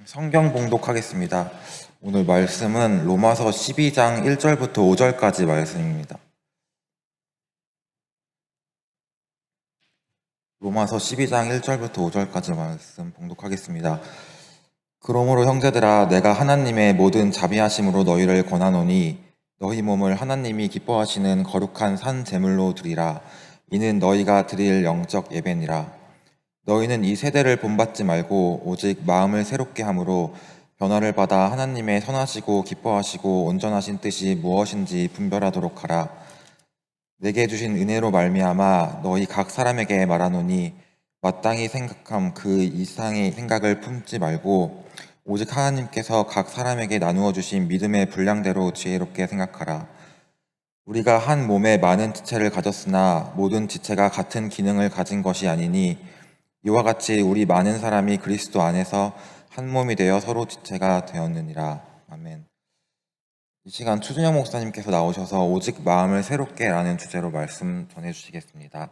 성경 봉독하겠습니다. 오늘 말씀은 로마서 12장 1절부터 5절까지 말씀입니다. 로마서 12장 1절부터 5절까지 말씀 봉독하겠습니다. 그러므로 형제들아, 내가 하나님의 모든 자비하심으로 너희를 권하노니 너희 몸을 하나님이 기뻐하시는 거룩한 산 제물로 드리라. 이는 너희가 드릴 영적 예배니라. 너희는 이 세대를 본받지 말고 오직 마음을 새롭게 함으로 변화를 받아 하나님의 선하시고 기뻐하시고 온전하신 뜻이 무엇인지 분별하도록 하라. 내게 주신 은혜로 말미암아 너희 각 사람에게 말하노니 마땅히 생각함 그 이상의 생각을 품지 말고 오직 하나님께서 각 사람에게 나누어 주신 믿음의 분량대로 지혜롭게 생각하라. 우리가 한 몸에 많은 지체를 가졌으나 모든 지체가 같은 기능을 가진 것이 아니니 이와 같이 우리 많은 사람이 그리스도 안에서 한 몸이 되어 서로 지체가 되었느니라. 아멘. 이 시간 추준영 목사님께서 나오셔서 오직 마음을 새롭게 라는 주제로 말씀 전해주시겠습니다.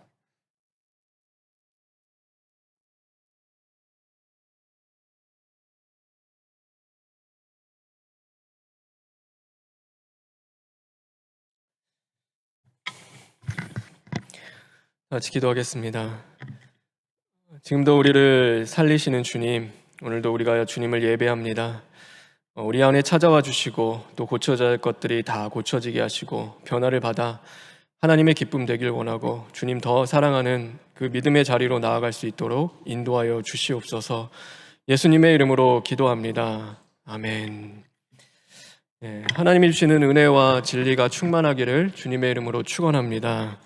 같이 기도하겠습니다. 지금도 우리를 살리시는 주님, 오늘도 우리가 주님을 예배합니다. 우리 안에 찾아와 주시고 또 고쳐져야 할 것들이 다 고쳐지게 하시고 변화를 받아 하나님의 기쁨 되길 원하고 주님 더 사랑하는 그 믿음의 자리로 나아갈 수 있도록 인도하여 주시옵소서. 예수님의 이름으로 기도합니다. 아멘. 하나님이 주시는 은혜와 진리가 충만하기를 주님의 이름으로 축원합니다.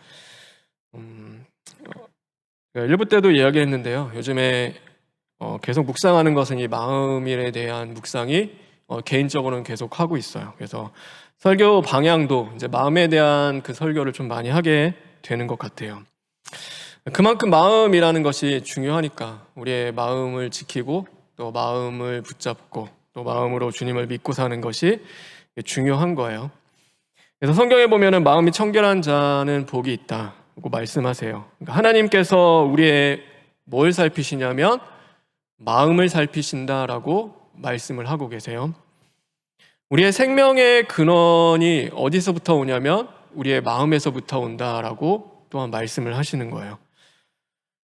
1부 때도 이야기했는데요. 요즘에 계속 묵상하는 것은 이 마음에 대한 묵상이 개인적으로는 계속 하고 있어요. 그래서 설교 방향도 이제 마음에 대한 그 설교를 좀 많이 하게 되는 것 같아요. 그만큼 마음이라는 것이 중요하니까 우리의 마음을 지키고 또 마음을 붙잡고 또 마음으로 주님을 믿고 사는 것이 중요한 거예요. 그래서 성경에 보면은 마음이 청결한 자는 복이 있다고 말씀하세요. 그러니까 하나님께서 우리의 뭘 살피시냐면 마음을 살피신다라고 말씀을 하고 계세요. 우리의 생명의 근원이 어디서부터 오냐면 우리의 마음에서부터 온다라고 또한 말씀을 하시는 거예요.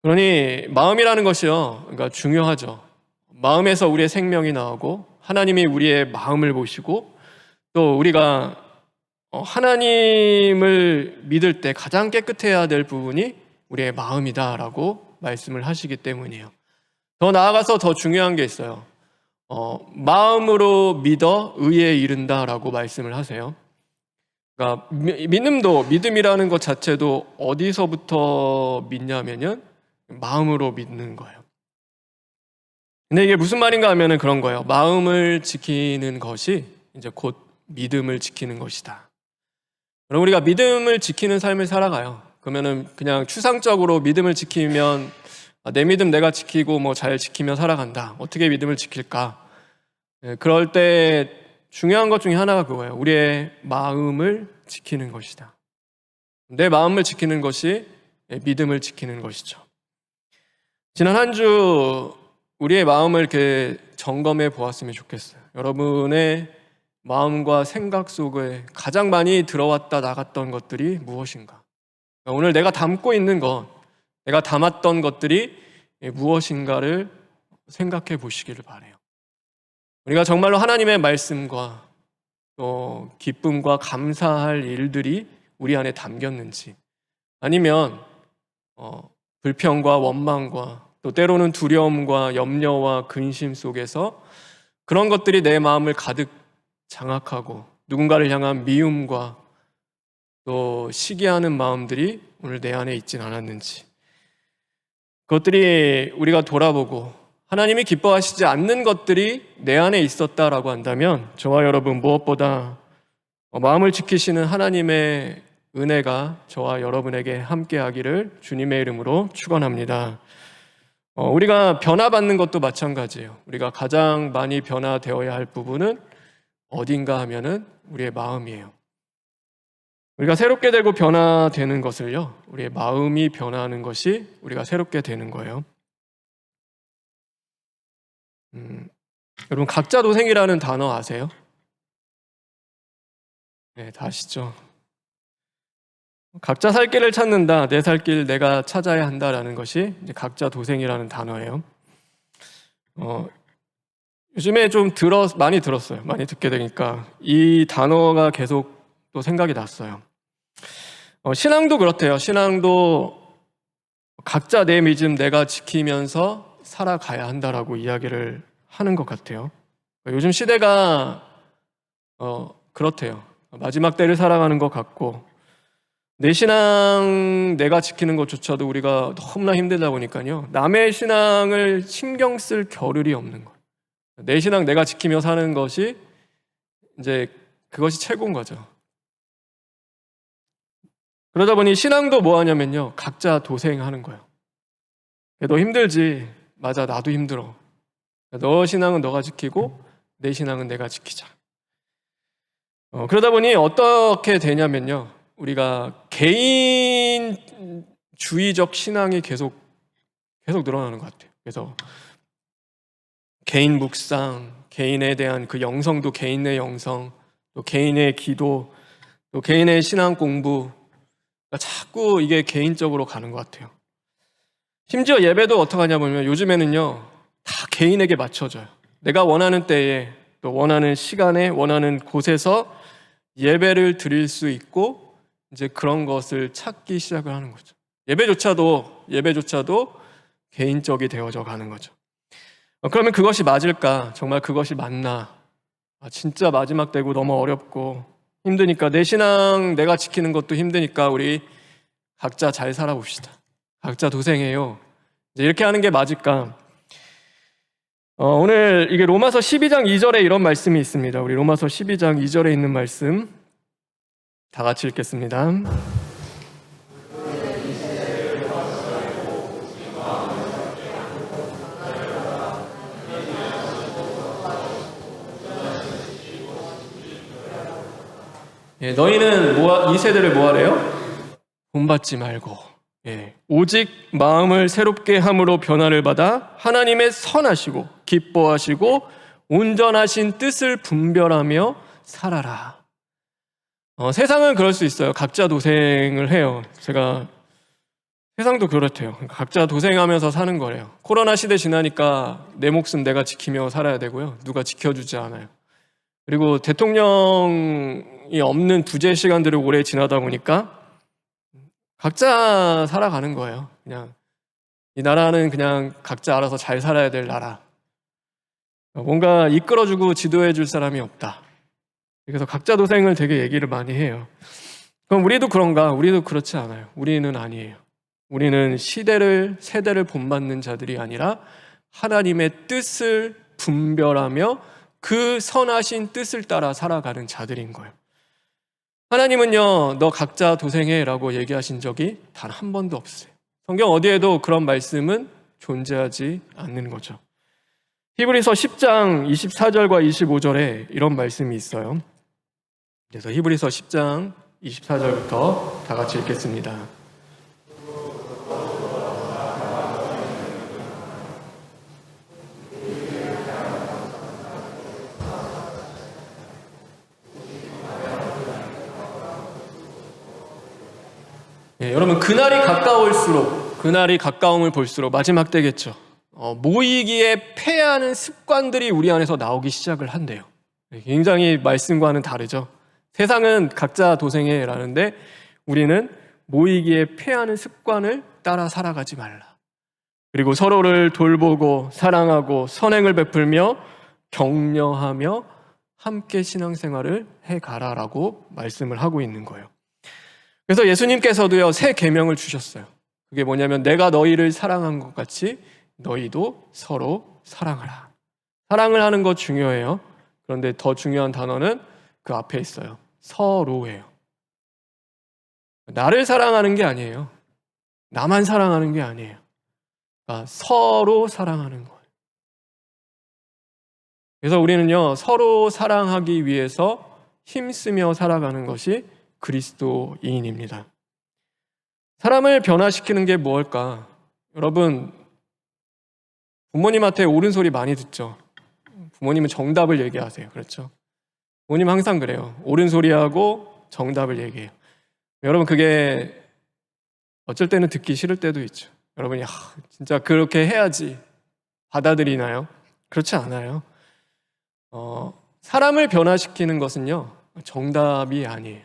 그러니 마음이라는 것이요, 그러니까 중요하죠. 마음에서 우리의 생명이 나오고 하나님이 우리의 마음을 보시고 또 우리가 하나님을 믿을 때 가장 깨끗해야 될 부분이 우리의 마음이다라고 말씀을 하시기 때문이에요. 더 나아가서 더 중요한 게 있어요. 마음으로 믿어 의에 이른다라고 말씀을 하세요. 그러니까 믿음이라는 것 자체도 어디서부터 믿냐면은 마음으로 믿는 거예요. 근데 이게 무슨 말인가 하면은 그런 거예요. 마음을 지키는 것이 이제 곧 믿음을 지키는 것이다. 그럼 우리가 믿음을 지키는 삶을 살아가요. 그러면은 그냥 추상적으로 믿음을 지키면 내 믿음 내가 지키고 뭐 잘 지키며 살아간다. 어떻게 믿음을 지킬까? 그럴 때 중요한 것 중에 하나가 그거예요. 우리의 마음을 지키는 것이다. 내 마음을 지키는 것이 믿음을 지키는 것이죠. 지난 한 주 우리의 마음을 이렇게 점검해 보았으면 좋겠어요. 여러분의 마음과 생각 속에 가장 많이 들어왔다 나갔던 것들이 무엇인가? 오늘 내가 담고 있는 것, 내가 담았던 것들이 무엇인가를 생각해 보시기를 바라요. 우리가 정말로 하나님의 말씀과 또 기쁨과 감사할 일들이 우리 안에 담겼는지, 아니면 불평과 원망과 또 때로는 두려움과 염려와 근심 속에서 그런 것들이 내 마음을 가득 장악하고 누군가를 향한 미움과 또 시기하는 마음들이 오늘 내 안에 있진 않았는지, 그것들이 우리가 돌아보고 하나님이 기뻐하시지 않는 것들이 내 안에 있었다라고 한다면 저와 여러분 무엇보다 마음을 지키시는 하나님의 은혜가 저와 여러분에게 함께하기를 주님의 이름으로 축원합니다. 우리가 변화받는 것도 마찬가지예요. 우리가 가장 많이 변화되어야 할 부분은 어딘가 하면은 우리의 마음이에요. 우리가 새롭게 되고 변화되는 것을요, 우리의 마음이 변화하는 것이 우리가 새롭게 되는 거예요. 여러분, 각자 도생이라는 단어 아세요? 네, 다 아시죠? 각자 살 길을 찾는다, 내 살 길 내가 찾아야 한다라는 것이 이제 각자 도생이라는 단어예요. 요즘에 좀 많이 들었어요. 많이 듣게 되니까 이 단어가 계속 또 생각이 났어요. 신앙도 그렇대요. 신앙도 각자 내 믿음 내가 지키면서 살아가야 한다라고 이야기를 하는 것 같아요. 요즘 시대가 그렇대요. 마지막 때를 살아가는 것 같고, 내 신앙 내가 지키는 것조차도 우리가 너무나 힘들다 보니까요, 남의 신앙을 신경 쓸 겨를이 없는 거예요. 내 신앙 내가 지키며 사는 것이 이제 그것이 최고인 거죠. 그러다 보니 신앙도 뭐 하냐면요, 각자 도생하는 거예요. 너 힘들지? 맞아, 나도 힘들어. 너 신앙은 너가 지키고 내 신앙은 내가 지키자. 그러다 보니 어떻게 되냐면요, 우리가 개인주의적 신앙이 계속 늘어나는 것 같아요. 그래서 개인 묵상, 개인에 대한 그 영성도 개인의 영성, 또 개인의 기도, 또 개인의 신앙 공부, 그러니까 자꾸 이게 개인적으로 가는 것 같아요. 심지어 예배도 어떻게 하냐면 요즘에는요, 다 개인에게 맞춰져요. 내가 원하는 때에, 또 원하는 시간에, 원하는 곳에서 예배를 드릴 수 있고, 이제 그런 것을 찾기 시작을 하는 거죠. 예배조차도 개인적이 되어져 가는 거죠. 그러면 그것이 맞을까? 정말 그것이 맞나? 진짜 마지막 때고 너무 어렵고 힘드니까, 내 신앙 내가 지키는 것도 힘드니까 우리 각자 잘 살아봅시다. 각자 도생해요. 이제 이렇게 하는 게 맞을까? 오늘 이게 로마서 12장 2절에 이런 말씀이 있습니다. 우리 로마서 12장 2절에 있는 말씀 다 같이 읽겠습니다. 너희는 이 세대를 뭐 하래요? 본받지 말고, 오직 마음을 새롭게 함으로 변화를 받아 하나님의 선하시고 기뻐하시고 온전하신 뜻을 분별하며 살아라. 세상은 그럴 수 있어요. 각자 도생을 해요. 세상도 그렇대요. 그러니까 각자 도생하면서 사는 거래요. 코로나 시대 지나니까 내 목숨 내가 지키며 살아야 되고요, 누가 지켜주지 않아요. 그리고 대통령이 없는 부재 시간들을 오래 지나다 보니까 각자 살아가는 거예요. 그냥 이 나라는 그냥 각자 알아서 잘 살아야 될 나라. 뭔가 이끌어주고 지도해줄 사람이 없다. 그래서 각자 도생을 되게 얘기를 많이 해요. 그럼 우리도 그런가? 우리도 그렇지 않아요. 우리는 아니에요. 우리는 세대를 본받는 자들이 아니라 하나님의 뜻을 분별하며 그 선하신 뜻을 따라 살아가는 자들인 거예요. 하나님은요, 너 각자 도생해 라고 얘기하신 적이 단 한 번도 없어요. 성경 어디에도 그런 말씀은 존재하지 않는 거죠. 히브리서 10장 24절과 25절에 이런 말씀이 있어요. 그래서 히브리서 10장 24절부터 다 같이 읽겠습니다. 여러분, 그날이 가까움을 볼수록 마지막 때겠죠. 모이기에 패하는 습관들이 우리 안에서 나오기 시작을 한대요. 굉장히 말씀과는 다르죠. 세상은 각자 도생해 라는데 우리는 모이기에 패하는 습관을 따라 살아가지 말라. 그리고 서로를 돌보고 사랑하고 선행을 베풀며 격려하며 함께 신앙생활을 해가라라고 말씀을 하고 있는 거예요. 그래서 예수님께서도요, 새 계명을 주셨어요. 그게 뭐냐면 내가 너희를 사랑한 것 같이 너희도 서로 사랑하라. 사랑을 하는 것 중요해요. 그런데 더 중요한 단어는 그 앞에 있어요. 서로예요. 나를 사랑하는 게 아니에요. 나만 사랑하는 게 아니에요. 서로 사랑하는 거예요. 그래서 우리는요, 서로 사랑하기 위해서 힘쓰며 살아가는 것이 그리스도인입니다. 사람을 변화시키는 게 무엇일까? 여러분, 부모님한테 옳은 소리 많이 듣죠. 부모님은 정답을 얘기하세요. 그렇죠? 부모님 항상 그래요. 옳은 소리하고 정답을 얘기해요. 여러분, 그게 어쩔 때는 듣기 싫을 때도 있죠. 여러분이 진짜 그렇게 해야지 받아들이나요? 그렇지 않아요. 사람을 변화시키는 것은요, 정답이 아니에요.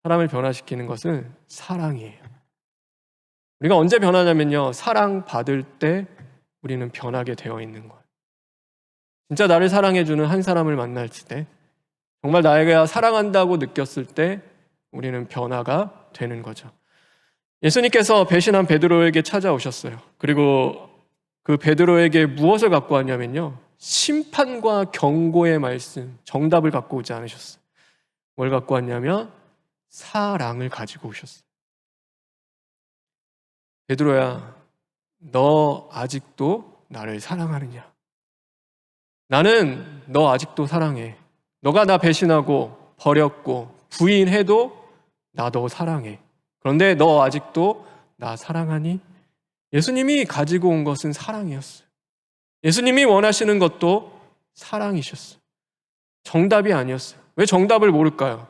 사람을 변화시키는 것은 사랑이에요. 우리가 언제 변하냐면요, 사랑받을 때 우리는 변하게 되어 있는 거예요. 진짜 나를 사랑해주는 한 사람을 만날 때, 정말 나에게 사랑한다고 느꼈을 때 우리는 변화가 되는 거죠. 예수님께서 배신한 베드로에게 찾아오셨어요. 그리고 그 베드로에게 무엇을 갖고 왔냐면요, 심판과 경고의 말씀, 정답을 갖고 오지 않으셨어요. 뭘 갖고 왔냐면 사랑을 가지고 오셨어요. 베드로야, 너 아직도 나를 사랑하느냐? 나는 너 아직도 사랑해. 너가 나 배신하고 버렸고 부인해도 나 너 사랑해. 그런데 너 아직도 나 사랑하니? 예수님이 가지고 온 것은 사랑이었어요. 예수님이 원하시는 것도 사랑이셨어요. 정답이 아니었어요. 왜 정답을 모를까요?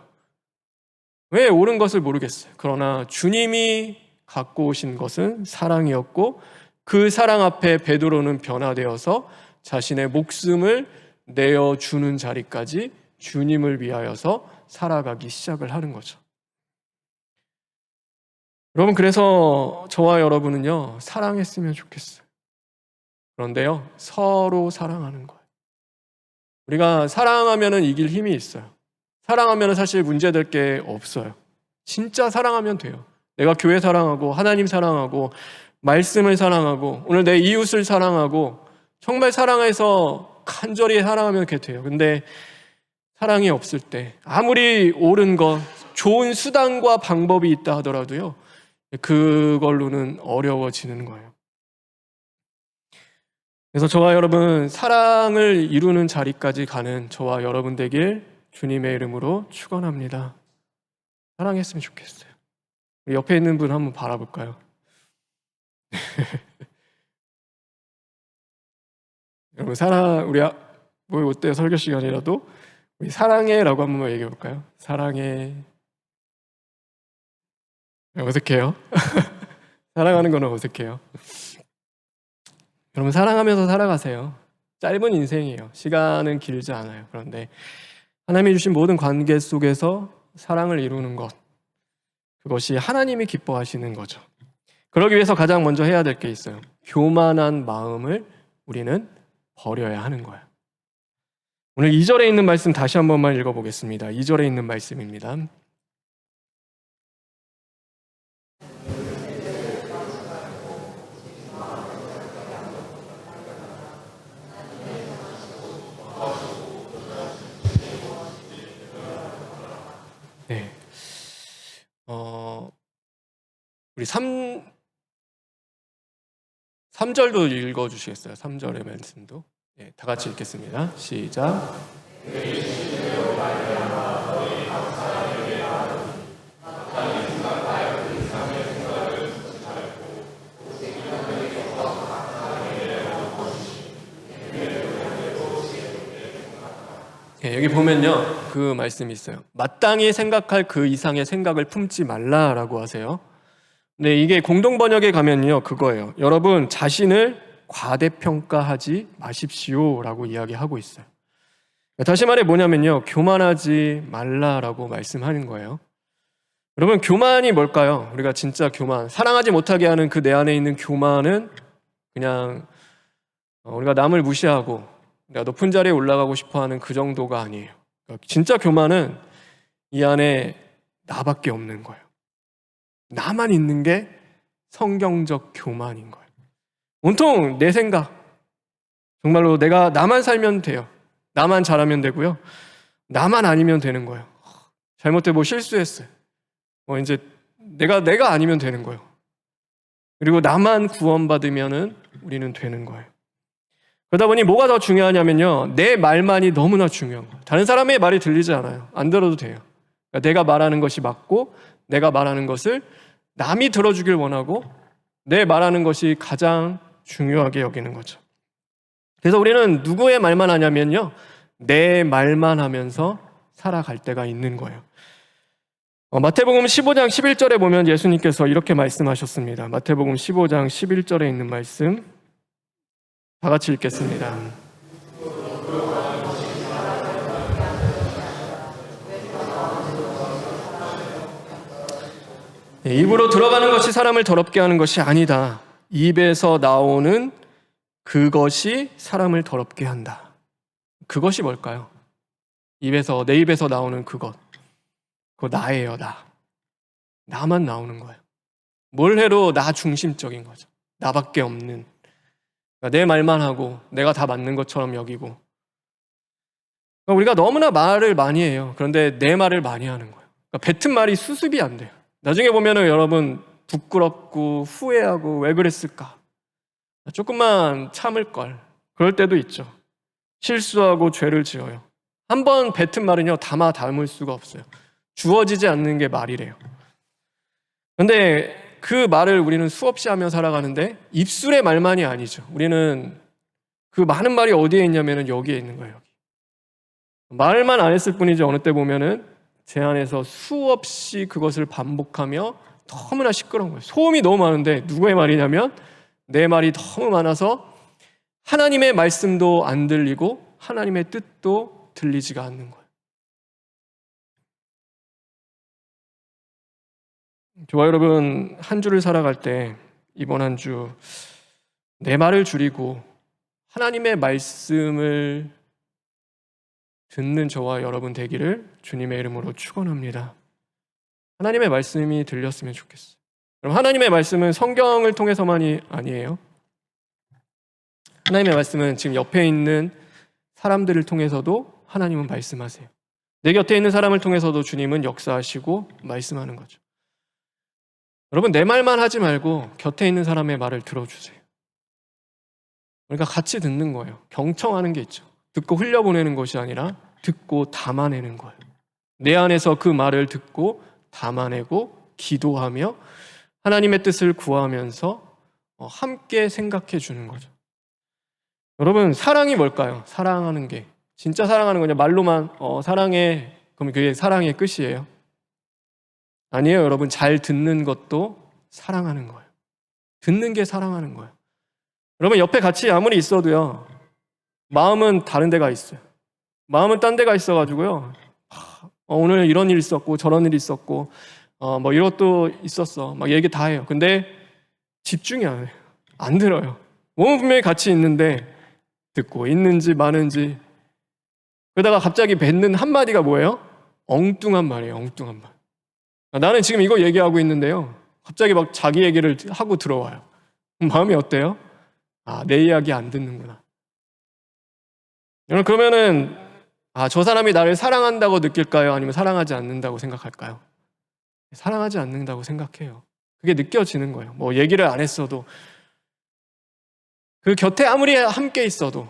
왜 옳은 것을 모르겠어요? 그러나 주님이 갖고 오신 것은 사랑이었고, 그 사랑 앞에 베드로는 변화되어서 자신의 목숨을 내어주는 자리까지 주님을 위하여서 살아가기 시작을 하는 거죠. 여러분, 그래서 저와 여러분은요, 사랑했으면 좋겠어요. 그런데요, 서로 사랑하는 거예요. 우리가 사랑하면 이길 힘이 있어요. 사랑하면 사실 문제될 게 없어요. 진짜 사랑하면 돼요. 내가 교회 사랑하고 하나님 사랑하고 말씀을 사랑하고 오늘 내 이웃을 사랑하고 정말 사랑해서 간절히 사랑하면 그렇게 돼요. 근데 사랑이 없을 때 아무리 옳은 것, 좋은 수단과 방법이 있다 하더라도요, 그걸로는 어려워지는 거예요. 그래서 저와 여러분, 사랑을 이루는 자리까지 가는 저와 여러분 되길 주님의 이름으로 축원합니다. 사랑했으면 좋겠어요. 우리 옆에 있는 분 한번 바라볼까요? 여러분, 우리 뭐 어때요? 설교 시간이라도 우리 사랑해라고 한 번만 얘기해 볼까요? 사랑해. 어색해요? 사랑하는 거는 어색해요. 여러분, 사랑하면서 살아가세요. 짧은 인생이에요. 시간은 길지 않아요. 그런데 하나님이 주신 모든 관계 속에서 사랑을 이루는 것, 그것이 하나님이 기뻐하시는 거죠. 그러기 위해서 가장 먼저 해야 될 게 있어요. 교만한 마음을 우리는 버려야 하는 거예요. 오늘 2절에 있는 말씀 다시 한 번만 읽어보겠습니다. 2절에 있는 말씀입니다. 네. 우리 3절도 읽어주시겠어요? 3절의 말씀도. 네, 다 같이 읽겠습니다. 시작. 네, 여기 보면요, 그 말씀이 있어요. 마땅히 생각할 그 이상의 생각을 품지 말라라고 하세요. 네, 이게 공동 번역에 가면요, 그거예요. 여러분, 자신을 과대평가하지 마십시오라고 이야기하고 있어요. 다시 말해 뭐냐면요, 교만하지 말라라고 말씀하는 거예요. 여러분, 교만이 뭘까요? 우리가 진짜 교만, 사랑하지 못하게 하는 그 내 안에 있는 교만은 그냥 우리가 남을 무시하고 내가 높은 자리에 올라가고 싶어하는 그 정도가 아니에요. 진짜 교만은 이 안에 나밖에 없는 거예요. 나만 있는 게 성경적 교만인 거예요. 온통 내 생각, 정말로 나만 살면 돼요. 나만 잘하면 되고요. 나만 아니면 되는 거예요. 잘못돼 뭐 실수했어요. 이제 내가 아니면 되는 거예요. 그리고 나만 구원받으면은 우리는 되는 거예요. 그러다 보니 뭐가 더 중요하냐면요, 내 말만이 너무나 중요한 거예요. 다른 사람의 말이 들리지 않아요. 안 들어도 돼요. 그러니까 내가 말하는 것이 맞고 내가 말하는 것을 남이 들어주길 원하고 내 말하는 것이 가장 중요하게 여기는 거죠. 그래서 우리는 누구의 말만 하냐면요, 내 말만 하면서 살아갈 때가 있는 거예요. 마태복음 15장 11절에 보면 예수님께서 이렇게 말씀하셨습니다. 마태복음 15장 11절에 있는 말씀 다 같이 읽겠습니다. 입으로 들어가는 것이 사람을 더럽게 하는 것이 아니다. 입에서 나오는 그것이 사람을 더럽게 한다. 그것이 뭘까요? 내 입에서 나오는 그것. 그거 나예요, 나. 나만 나오는 거예요. 뭘 해도 나 중심적인 거죠. 나밖에 없는. 그러니까 내 말만 하고 내가 다 맞는 것처럼 여기고. 그러니까 우리가 너무나 말을 많이 해요. 그런데 내 말을 많이 하는 거예요. 그러니까 뱉은 말이 수습이 안 돼요. 나중에 보면은 여러분 부끄럽고 후회하고 왜 그랬을까? 조금만 참을 걸. 그럴 때도 있죠. 실수하고 죄를 지어요. 한번 뱉은 말은요, 담을 수가 없어요. 주어지지 않는 게 말이래요. 그런데 그 말을 우리는 수없이 하며 살아가는데 입술의 말만이 아니죠. 우리는 그 많은 말이 어디에 있냐면은 여기에 있는 거예요. 여기. 말만 안 했을 뿐이지 어느 때 보면은 제 안에서 수없이 그것을 반복하며 너무나 시끄러운 거예요. 소음이 너무 많은데 누구의 말이냐면 내 말이 너무 많아서 하나님의 말씀도 안 들리고 하나님의 뜻도 들리지가 않는 거예요. 저와 여러분 한 주를 살아갈 때 이번 한 주 내 말을 줄이고 하나님의 말씀을 듣는 저와 여러분 되기를 주님의 이름으로 축원합니다. 하나님의 말씀이 들렸으면 좋겠어요. 그럼 하나님의 말씀은 성경을 통해서만이 아니에요. 하나님의 말씀은 지금 옆에 있는 사람들을 통해서도 하나님은 말씀하세요. 내 곁에 있는 사람을 통해서도 주님은 역사하시고 말씀하는 거죠. 여러분 내 말만 하지 말고 곁에 있는 사람의 말을 들어주세요. 그러니까 같이 듣는 거예요. 경청하는 게 있죠. 듣고 흘려보내는 것이 아니라 듣고 담아내는 거예요. 내 안에서 그 말을 듣고 담아내고 기도하며 하나님의 뜻을 구하면서 함께 생각해 주는 거죠. 여러분 사랑이 뭘까요? 사랑하는 게 진짜 사랑하는 거냐? 말로만 사랑해 그럼 그게 사랑의 끝이에요? 아니에요. 여러분 잘 듣는 것도 사랑하는 거예요. 듣는 게 사랑하는 거예요. 여러분 옆에 같이 아무리 있어도요 마음은 다른 데가 있어요. 마음은 딴 데가 있어가지고요 오늘 이런 일 있었고 저런 일 있었고 뭐 이것도 있었어 막 얘기 다 해요. 근데 집중이 안 해요. 안 들어요. 몸은 분명히 같이 있는데 듣고 있는지 마는지. 그러다가 갑자기 뱉는 한마디가 뭐예요? 엉뚱한 말이에요. 엉뚱한 말. 나는 지금 이거 얘기하고 있는데요 갑자기 막 자기 얘기를 하고 들어와요. 마음이 어때요? 내 이야기 안 듣는구나. 여러분 그러면은 저 사람이 나를 사랑한다고 느낄까요? 아니면 사랑하지 않는다고 생각할까요? 사랑하지 않는다고 생각해요. 그게 느껴지는 거예요. 뭐 얘기를 안 했어도 그 곁에 아무리 함께 있어도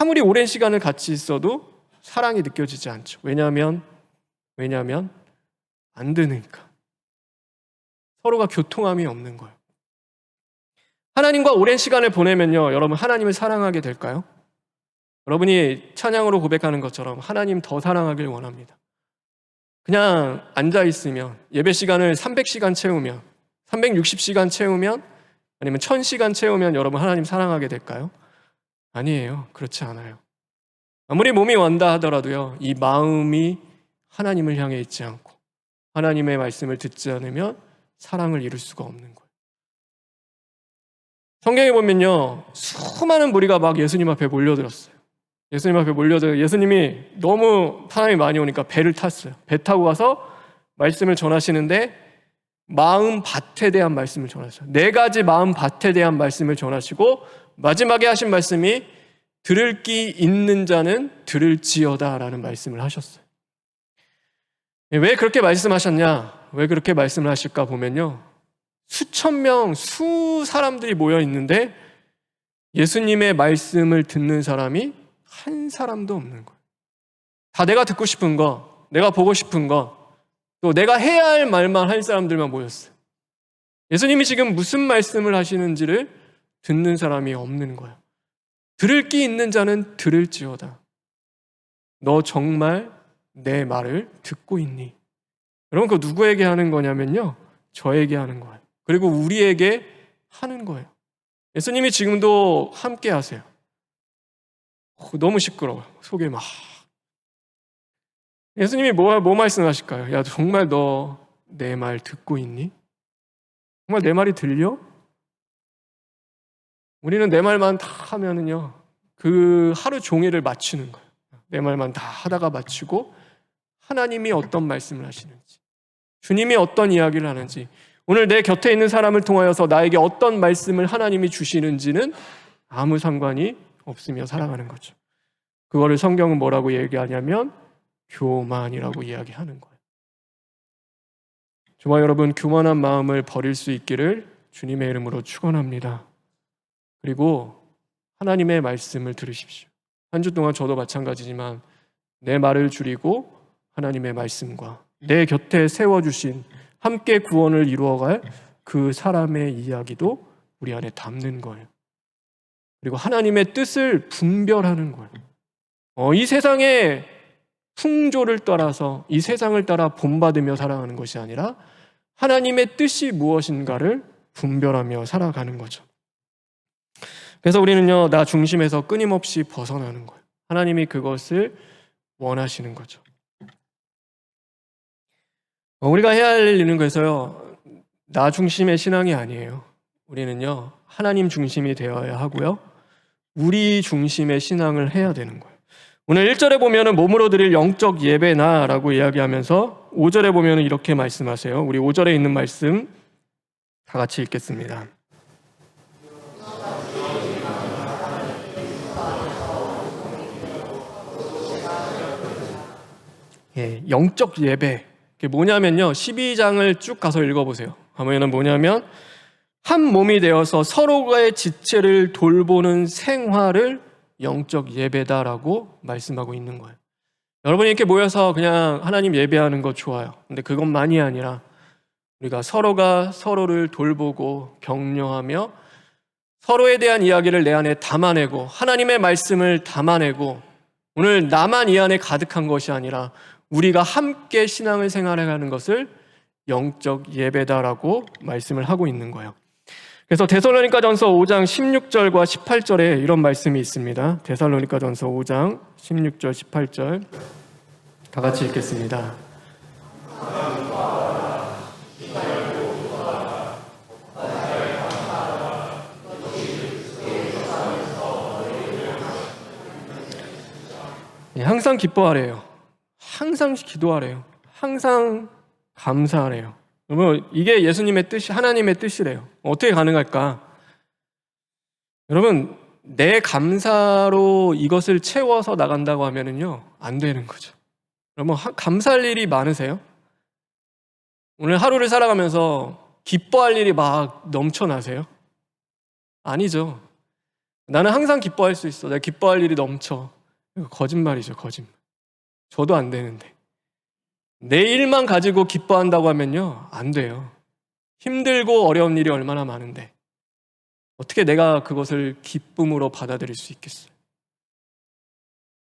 아무리 오랜 시간을 같이 있어도 사랑이 느껴지지 않죠. 왜냐하면 안 되니까. 서로가 교통함이 없는 거예요. 하나님과 오랜 시간을 보내면요 여러분 하나님을 사랑하게 될까요? 여러분이 찬양으로 고백하는 것처럼 하나님 더 사랑하길 원합니다. 그냥 앉아있으면 예배 시간을 300시간 채우면 360시간 채우면 아니면 1000시간 채우면 여러분 하나님 사랑하게 될까요? 아니에요. 그렇지 않아요. 아무리 몸이 완다 하더라도요 이 마음이 하나님을 향해 있지 않고 하나님의 말씀을 듣지 않으면 사랑을 이룰 수가 없는 거예요. 성경에 보면요 수많은 무리가 막 예수님 앞에 몰려들었어요. 예수님 앞에 몰려들어 예수님이 너무 사람이 많이 오니까 배를 탔어요. 배 타고 가서 말씀을 전하시는데 마음 밭에 대한 말씀을 전하셨어요. 4가지 마음 밭에 대한 말씀을 전하시고 마지막에 하신 말씀이 들을 귀 있는 자는 들을지어다 라는 말씀을 하셨어요. 왜 그렇게 말씀하셨냐? 왜 그렇게 말씀을 하실까 보면요 수천 명, 사람들이 모여 있는데 예수님의 말씀을 듣는 사람이 한 사람도 없는 거예요. 다 내가 듣고 싶은 거, 내가 보고 싶은 거, 또 내가 해야 할 말만 할 사람들만 모였어요. 예수님이 지금 무슨 말씀을 하시는지를 듣는 사람이 없는 거예요. 들을 귀 있는 자는 들을지어다. 너 정말 내 말을 듣고 있니? 여러분, 그거 누구에게 하는 거냐면요, 저에게 하는 거예요. 그리고 우리에게 하는 거예요. 예수님이 지금도 함께 하세요. 너무 시끄러워요. 속에 막. 예수님이 뭐 말씀하실까요? 야, 정말 너 내 말 듣고 있니? 정말 내 말이 들려? 우리는 내 말만 다 하면은요, 그 하루 종일을 마치는 거예요. 내 말만 다 하다가 마치고 하나님이 어떤 말씀을 하시는지, 주님이 어떤 이야기를 하는지, 오늘 내 곁에 있는 사람을 통하여서 나에게 어떤 말씀을 하나님이 주시는지는 아무 상관이 없으며 살아가는 거죠. 그거를 성경은 뭐라고 얘기하냐면 교만이라고 이야기하는 거예요. 저와 여러분, 교만한 마음을 버릴 수 있기를 주님의 이름으로 축원합니다. 그리고 하나님의 말씀을 들으십시오. 한 주 동안 저도 마찬가지지만 내 말을 줄이고 하나님의 말씀과 내 곁에 세워주신 함께 구원을 이루어갈 그 사람의 이야기도 우리 안에 담는 거예요. 그리고 하나님의 뜻을 분별하는 거예요. 이 세상의 풍조를 따라서 이 세상을 따라 본받으며 살아가는 것이 아니라 하나님의 뜻이 무엇인가를 분별하며 살아가는 거죠. 그래서 우리는요, 나 중심에서 끊임없이 벗어나는 거예요. 하나님이 그것을 원하시는 거죠. 우리가 해야 할 일은 그래서요, 나 중심의 신앙이 아니에요. 우리는요, 하나님 중심이 되어야 하고요, 우리 중심의 신앙을 해야 되는 거예요. 오늘 1절에 보면은 몸으로 드릴 영적 예배나라고 이야기하면서 5절에 보면은 이렇게 말씀하세요. 우리 5절에 있는 말씀 다 같이 읽겠습니다. 예, 영적 예배. 그게 뭐냐면요, 12장을 쭉 가서 읽어보세요. 하면은 뭐냐면 한 몸이 되어서 서로의 지체를 돌보는 생활을 영적 예배다라고 말씀하고 있는 거예요. 여러분이 이렇게 모여서 그냥 하나님 예배하는 거 좋아요. 근데 그것만이 아니라 우리가 서로가 서로를 돌보고 격려하며 서로에 대한 이야기를 내 안에 담아내고 하나님의 말씀을 담아내고, 오늘 나만 이 안에 가득한 것이 아니라 우리가 함께 신앙을 생활해가는 것을 영적 예배다라고 말씀을 하고 있는 거예요. 그래서 데살로니가전서 5장 16절과 18절에 이런 말씀이 있습니다. 데살로니가전서 5장 16절 18절 다 같이 읽겠습니다. 항상 기뻐하래요. 항상 기도하래요. 항상 감사하래요. 여러분, 이게 예수님의 뜻이, 하나님의 뜻이래요. 어떻게 가능할까? 여러분, 내 감사로 이것을 채워서 나간다고 하면은요, 안 되는 거죠. 여러분, 감사할 일이 많으세요? 오늘 하루를 살아가면서 기뻐할 일이 막 넘쳐나세요? 아니죠. 나는 항상 기뻐할 수 있어. 내가 기뻐할 일이 넘쳐. 이거 거짓말이죠, 거짓말. 저도 안 되는데. 내 일만 가지고 기뻐한다고 하면요, 안 돼요. 힘들고 어려운 일이 얼마나 많은데 어떻게 내가 그것을 기쁨으로 받아들일 수 있겠어요?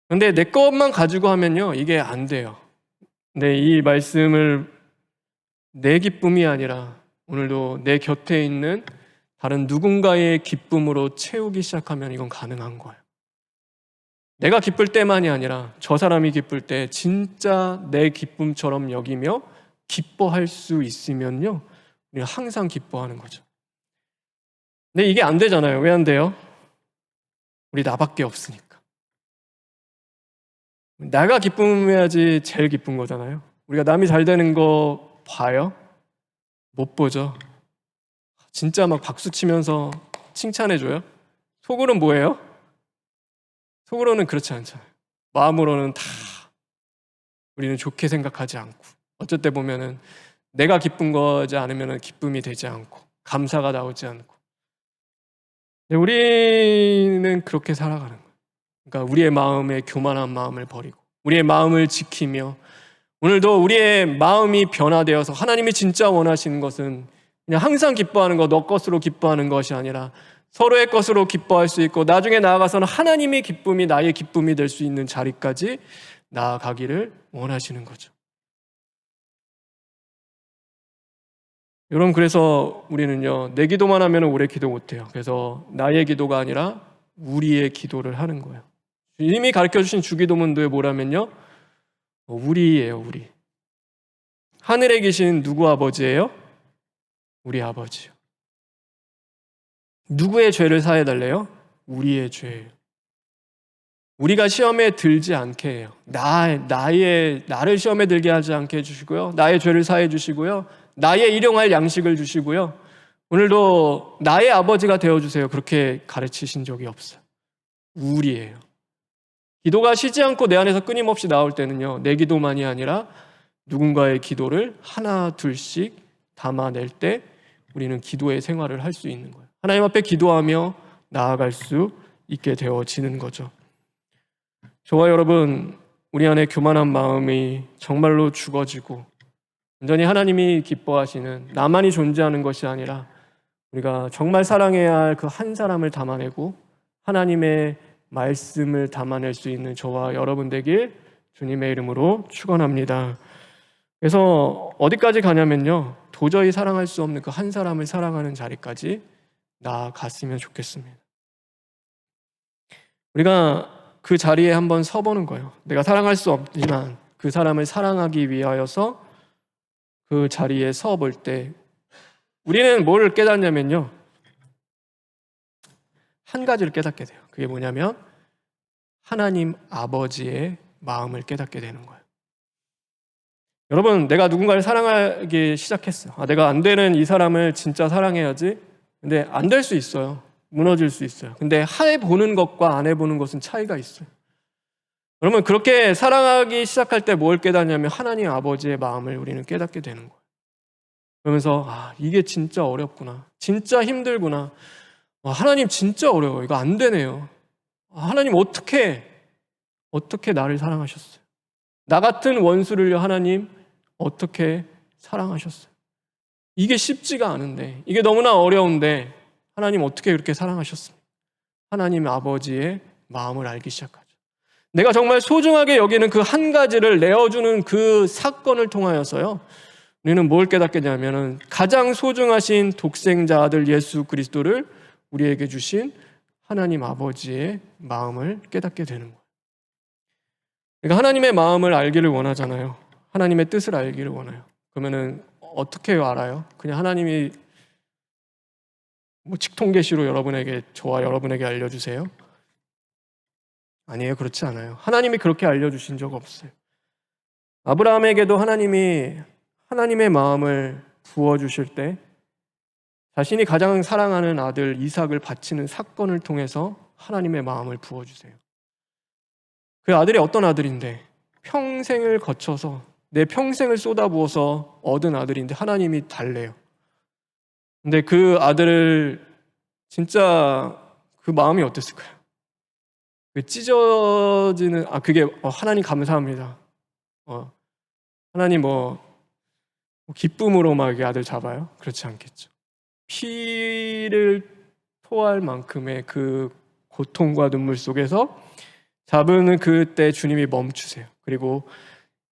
그런데 내 것만 가지고 하면요, 이게 안 돼요. 근데 이 말씀을 내 기쁨이 아니라 오늘도 내 곁에 있는 다른 누군가의 기쁨으로 채우기 시작하면 이건 가능한 거예요. 내가 기쁠 때만이 아니라 저 사람이 기쁠 때 진짜 내 기쁨처럼 여기며 기뻐할 수 있으면요, 우리가 항상 기뻐하는 거죠. 근데 이게 안 되잖아요. 왜 안 돼요? 우리 나밖에 없으니까. 내가 기쁨해야지 제일 기쁜 거잖아요. 우리가 남이 잘 되는 거 봐요? 못 보죠. 진짜 막 박수 치면서 칭찬해줘요? 속으로는 뭐예요? 속으로는 그렇지 않잖아요. 마음으로는 다 우리는 좋게 생각하지 않고, 어쩔 때 보면은 내가 기쁜 거지 않으면 기쁨이 되지 않고 감사가 나오지 않고. 근데 우리는 그렇게 살아가는 거예요. 그러니까 우리의 마음에 교만한 마음을 버리고 우리의 마음을 지키며, 오늘도 우리의 마음이 변화되어서 하나님이 진짜 원하시는 것은 그냥 항상 기뻐하는 것, 너 것으로 기뻐하는 것이 아니라 서로의 것으로 기뻐할 수 있고 나중에 나아가서는 하나님의 기쁨이 나의 기쁨이 될 수 있는 자리까지 나아가기를 원하시는 거죠. 여러분, 그래서 우리는요, 내 기도만 하면 오래 기도 못해요. 그래서 나의 기도가 아니라 우리의 기도를 하는 거예요. 주님이 가르쳐주신 주기도문도에 뭐라면요, 우리예요, 우리. 하늘에 계신 누구 아버지예요? 우리 아버지요. 누구의 죄를 사해달래요? 우리의 죄예요. 우리가 시험에 들지 않게 해요. 나를 시험에 들게 하지 않게 해주시고요. 나의 죄를 사해 주시고요. 나의 일용할 양식을 주시고요. 오늘도 나의 아버지가 되어주세요. 그렇게 가르치신 적이 없어요. 우리예요. 기도가 쉬지 않고 내 안에서 끊임없이 나올 때는요, 내 기도만이 아니라 누군가의 기도를 하나 둘씩 담아낼 때 우리는 기도의 생활을 할 수 있는 거예요. 하나님 앞에 기도하며 나아갈 수 있게 되어지는 거죠. 저와 여러분, 우리 안에 교만한 마음이 정말로 죽어지고 온전히 하나님이 기뻐하시는 나만이 존재하는 것이 아니라 우리가 정말 사랑해야 할 그 한 사람을 담아내고 하나님의 말씀을 담아낼 수 있는 저와 여러분 되길 주님의 이름으로 축원합니다. 그래서 어디까지 가냐면요, 도저히 사랑할 수 없는 그 한 사람을 사랑하는 자리까지 나아갔으면 좋겠습니다. 우리가 그 자리에 한번 서보는 거예요. 내가 사랑할 수 없지만 그 사람을 사랑하기 위하여서 그 자리에 서볼 때 우리는 뭘 깨닫냐면요, 한 가지를 깨닫게 돼요. 그게 뭐냐면 하나님 아버지의 마음을 깨닫게 되는 거예요. 여러분, 내가 누군가를 사랑하기 시작했어요. 내가 안 되는 이 사람을 진짜 사랑해야지. 근데 안 될 수 있어요. 무너질 수 있어요. 근데 해보는 것과 안 해보는 것은 차이가 있어요. 여러분, 그렇게 사랑하기 시작할 때 뭘 깨닫냐면 하나님 아버지의 마음을 우리는 깨닫게 되는 거예요. 그러면서 이게 진짜 어렵구나. 진짜 힘들구나. 하나님 진짜 어려워요. 이거 안 되네요. 하나님 어떻게 나를 사랑하셨어요? 나 같은 원수를요, 하나님 어떻게 사랑하셨어요? 이게 쉽지가 않은데, 이게 너무나 어려운데 하나님 어떻게 그렇게 사랑하셨습니까? 하나님 아버지의 마음을 알기 시작하죠. 내가 정말 소중하게 여기는 그 한 가지를 내어주는 그 사건을 통하여서요, 우리는 뭘 깨닫게 되냐면은 가장 소중하신 독생자 아들 예수 그리스도를 우리에게 주신 하나님 아버지의 마음을 깨닫게 되는 거예요. 그러니까 하나님의 마음을 알기를 원하잖아요. 하나님의 뜻을 알기를 원해요. 그러면은 어떻게 알아요? 그냥 하나님이 직통계시로 저와 여러분에게 알려주세요? 아니에요. 그렇지 않아요. 하나님이 그렇게 알려주신 적 없어요. 아브라함에게도 하나님이 하나님의 마음을 부어주실 때 자신이 가장 사랑하는 아들 이삭을 바치는 사건을 통해서 하나님의 마음을 부어주세요. 그 아들이 어떤 아들인데, 평생을 거쳐서 내 평생을 쏟아부어서 얻은 아들인데 하나님이 달래요. 근데 그 아들을 진짜 그 마음이 어땠을까요? 그 찢어지는 그게 하나님 감사합니다. 하나님 기쁨으로 막 아들 잡아요? 그렇지 않겠죠. 피를 토할 만큼의 그 고통과 눈물 속에서 잡으는 그때 주님이 멈추세요. 그리고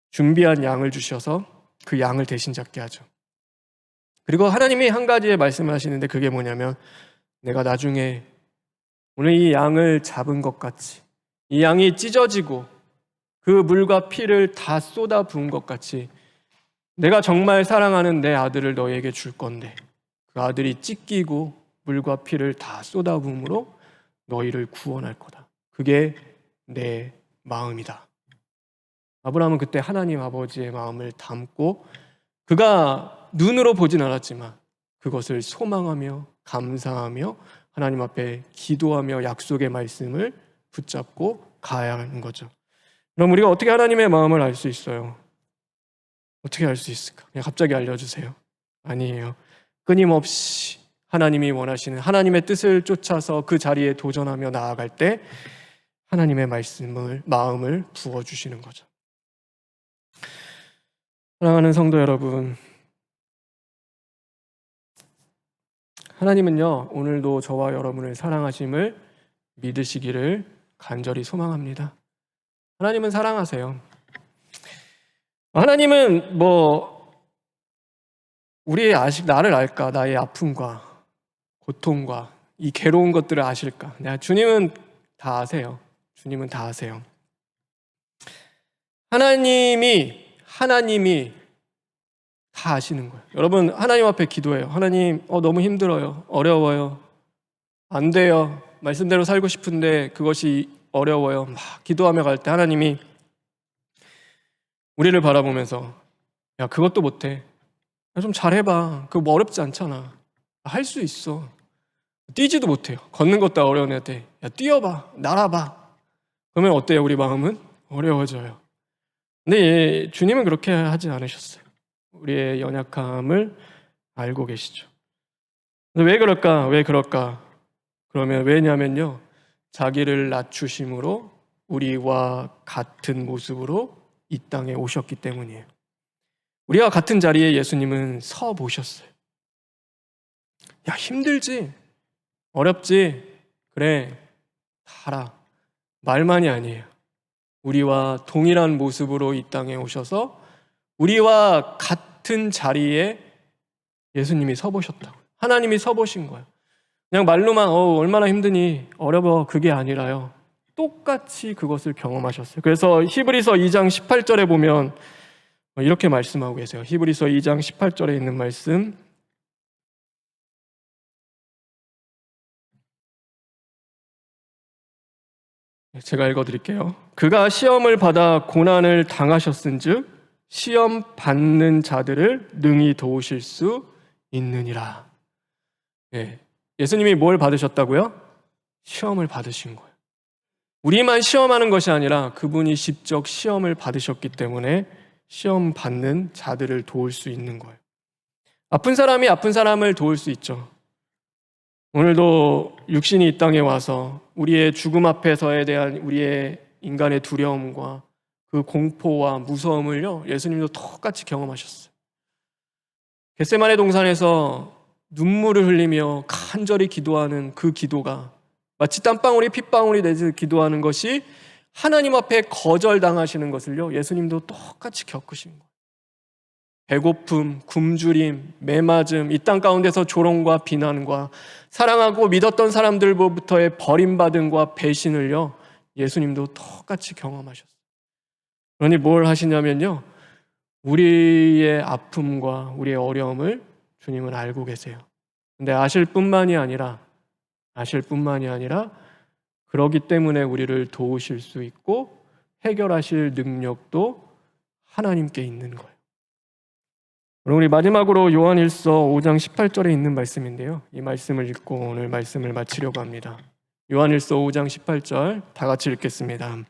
준비한 양을 주셔서 그 양을 대신 잡게 하죠. 그리고 하나님이 한 가지의 말씀을 하시는데 그게 뭐냐면 내가 나중에 오늘 이 양을 잡은 것 같이 이 양이 찢어지고 그 물과 피를 다 쏟아 부은 것 같이 내가 정말 사랑하는 내 아들을 너에게 줄 건데 그 아들이 찢기고 물과 피를 다 쏟아 부음으로 너희를 구원할 거다. 그게 내 마음이다. 아브라함은 그때 하나님 아버지의 마음을 담고 그가 눈으로 보진 않았지만 그것을 소망하며 감사하며 하나님 앞에 기도하며 약속의 말씀을 붙잡고 가야 하는 거죠. 그럼 우리가 어떻게 하나님의 마음을 알 수 있어요? 어떻게 알 수 있을까? 그냥 갑자기 알려주세요. 아니에요. 끊임없이 하나님이 원하시는 하나님의 뜻을 쫓아서 그 자리에 도전하며 나아갈 때 하나님의 마음을 부어주시는 거죠. 사랑하는 성도 여러분, 하나님은요, 오늘도 저와 여러분을 사랑하심을 믿으시기를 간절히 소망합니다. 하나님은 사랑하세요. 하나님은 우리의 나를 알까? 나의 아픔과 고통과 이 괴로운 것들을 아실까? 주님은 다 아세요. 주님은 다 아세요. 하나님이 다 아시는 거예요. 여러분, 하나님 앞에 기도해요. 하나님, 너무 힘들어요. 어려워요. 안 돼요. 말씀대로 살고 싶은데 그것이 어려워요. 막 기도하며 갈 때 하나님이 우리를 바라보면서, 야, 그것도 못해. 야, 좀 잘해봐. 그거 뭐 어렵지 않잖아. 할 수 있어. 뛰지도 못해요. 걷는 것도 어려운 애한테, 야, 뛰어봐. 날아봐. 그러면 어때요? 우리 마음은 어려워져요. 근데 주님은 그렇게 하지 않으셨어요. 우리의 연약함을 알고 계시죠. 왜 그럴까? 왜 그럴까? 그러면 왜냐면요, 자기를 낮추심으로 우리와 같은 모습으로 이 땅에 오셨기 때문이에요. 우리와 같은 자리에 예수님은 서 보셨어요. 야, 힘들지? 어렵지? 그래, 가라. 말만이 아니에요. 우리와 동일한 모습으로 이 땅에 오셔서 우리와 같은 자리에 예수님이 서보셨다고. 하나님이 서보신 거예요. 그냥 말로만 얼마나 힘드니 어려워, 그게 아니라요, 똑같이 그것을 경험하셨어요. 그래서 히브리서 2장 18절에 보면 이렇게 말씀하고 계세요. 히브리서 2장 18절에 있는 말씀, 제가 읽어드릴게요. 그가 시험을 받아 고난을 당하셨은즉 시험 받는 자들을 능히 도우실 수 있느니라. 예수님이 뭘 받으셨다고요? 시험을 받으신 거예요. 우리만 시험하는 것이 아니라 그분이 직접 시험을 받으셨기 때문에 시험 받는 자들을 도울 수 있는 거예요. 아픈 사람이 아픈 사람을 도울 수 있죠. 오늘도 육신이 이 땅에 와서 우리의 죽음 앞에서에 대한 우리의 인간의 두려움과 그 공포와 무서움을요, 예수님도 똑같이 경험하셨어요. 겟세마네 동산에서 눈물을 흘리며 간절히 기도하는 그 기도가 마치 땀방울이 핏방울이 내듯 기도하는 것이 하나님 앞에 거절당하시는 것을요, 예수님도 똑같이 겪으신 거예요. 배고픔, 굶주림, 매맞음, 이 땅 가운데서 조롱과 비난과 사랑하고 믿었던 사람들로부터의 버림받음과 배신을요, 예수님도 똑같이 경험하셨어요. 그러니 뭘 하시냐면요, 우리의 아픔과 우리의 어려움을 주님은 알고 계세요. 근데 아실 뿐만이 아니라 그러기 때문에 우리를 도우실 수 있고 해결하실 능력도 하나님께 있는 거예요. 그럼 우리 마지막으로 요한일서 5장 18절에 있는 말씀인데요, 이 말씀을 읽고 오늘 말씀을 마치려고 합니다. 요한일서 5장 18절 다 같이 읽겠습니다.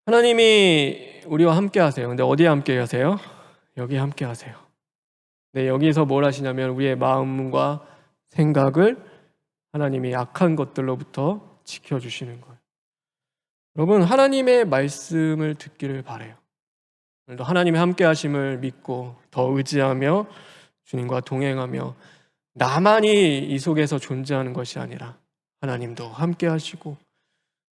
하나님이 우리와 함께 하세요. 근데 어디에 함께 하세요? 여기에 함께 하세요. 네, 여기서 뭘 하시냐면 우리의 마음과 생각을 하나님이 악한 것들로부터 지켜주시는 거예요. 여러분, 하나님의 말씀을 듣기를 바라요. 오늘도 하나님의 함께 하심을 믿고 더 의지하며 주님과 동행하며 나만이 이 속에서 존재하는 것이 아니라 하나님도 함께 하시고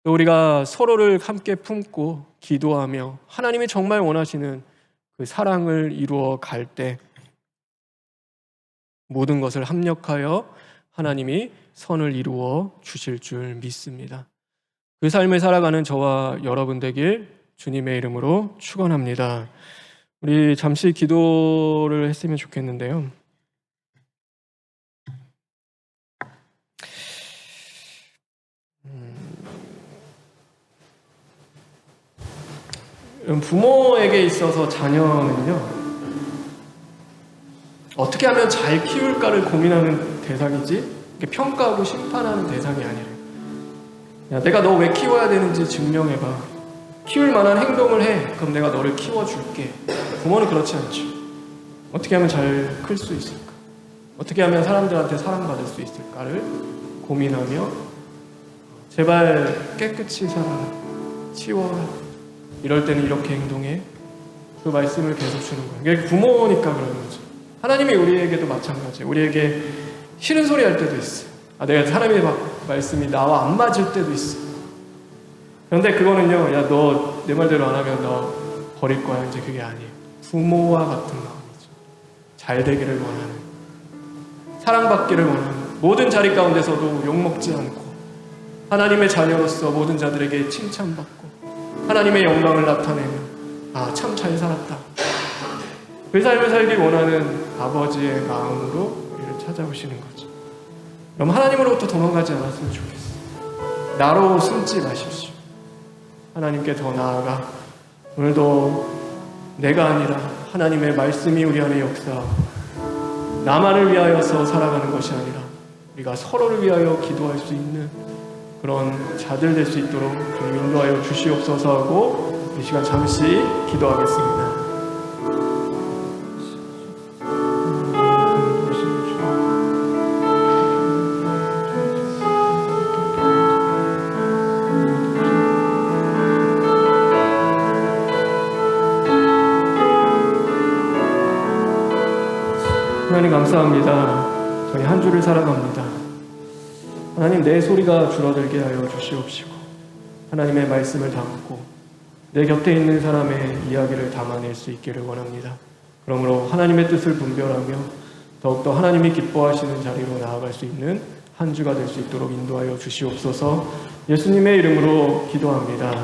또 우리가 서로를 함께 품고 기도하며 하나님이 정말 원하시는 그 사랑을 이루어 갈 때 모든 것을 합력하여 하나님이 선을 이루어 주실 줄 믿습니다. 그 삶을 살아가는 저와 여러분 되길 주님의 이름으로 축원합니다. 우리 잠시 기도를 했으면 좋겠는데요. 부모에게 있어서 자녀는요, 어떻게 하면 잘 키울까를 고민하는 대상이지 평가하고 심판하는 대상이 아니래요. 야, 내가 너 왜 키워야 되는지 증명해봐. 키울 만한 행동을 해. 그럼 내가 너를 키워줄게. 부모는 그렇지 않죠. 어떻게 하면 잘 클 수 있을까? 어떻게 하면 사람들한테 사랑받을 수 있을까를 고민하며 제발 깨끗이 살아라, 치워라, 이럴 때는 이렇게 행동해, 그 말씀을 계속 주는 거예요. 이게 부모니까 그러는 거죠. 하나님이 우리에게도 마찬가지예요. 우리에게 싫은 소리 할 때도 있어요. 내가 하나님의 말씀이 나와 안 맞을 때도 있어. 그런데 그거는요, 야, 너 내 말대로 안 하면 너 버릴 거야, 이제 그게 아니에요. 부모와 같은 마음이죠. 잘 되기를 원하는, 사랑받기를 원하는, 모든 자리 가운데서도 욕먹지 않고 하나님의 자녀로서 모든 자들에게 칭찬받고 하나님의 영광을 나타내며 참 잘 살았다, 그 삶을 살기 원하는 아버지의 마음으로 우리를 찾아오시는 거죠. 그럼 하나님으로부터 도망가지 않았으면 좋겠어요. 나로 숨지 마십시오. 하나님께 더 나아가 오늘도 내가 아니라 하나님의 말씀이 우리 안에 역사하고 나만을 위하여서 살아가는 것이 아니라 우리가 서로를 위하여 기도할 수 있는 그런 자들 될 수 있도록 주님 인도하여 주시옵소서 하고 이 시간 잠시 기도하겠습니다. 하나님 감사합니다. 저희 한 주를 살아갑니다. 하나님, 내 소리가 줄어들게 하여 주시옵시고 하나님의 말씀을 담고 내 곁에 있는 사람의 이야기를 담아낼 수 있기를 원합니다. 그러므로 하나님의 뜻을 분별하며 더욱더 하나님이 기뻐하시는 자리로 나아갈 수 있는 한 주가 될 수 있도록 인도하여 주시옵소서. 예수님의 이름으로 기도합니다.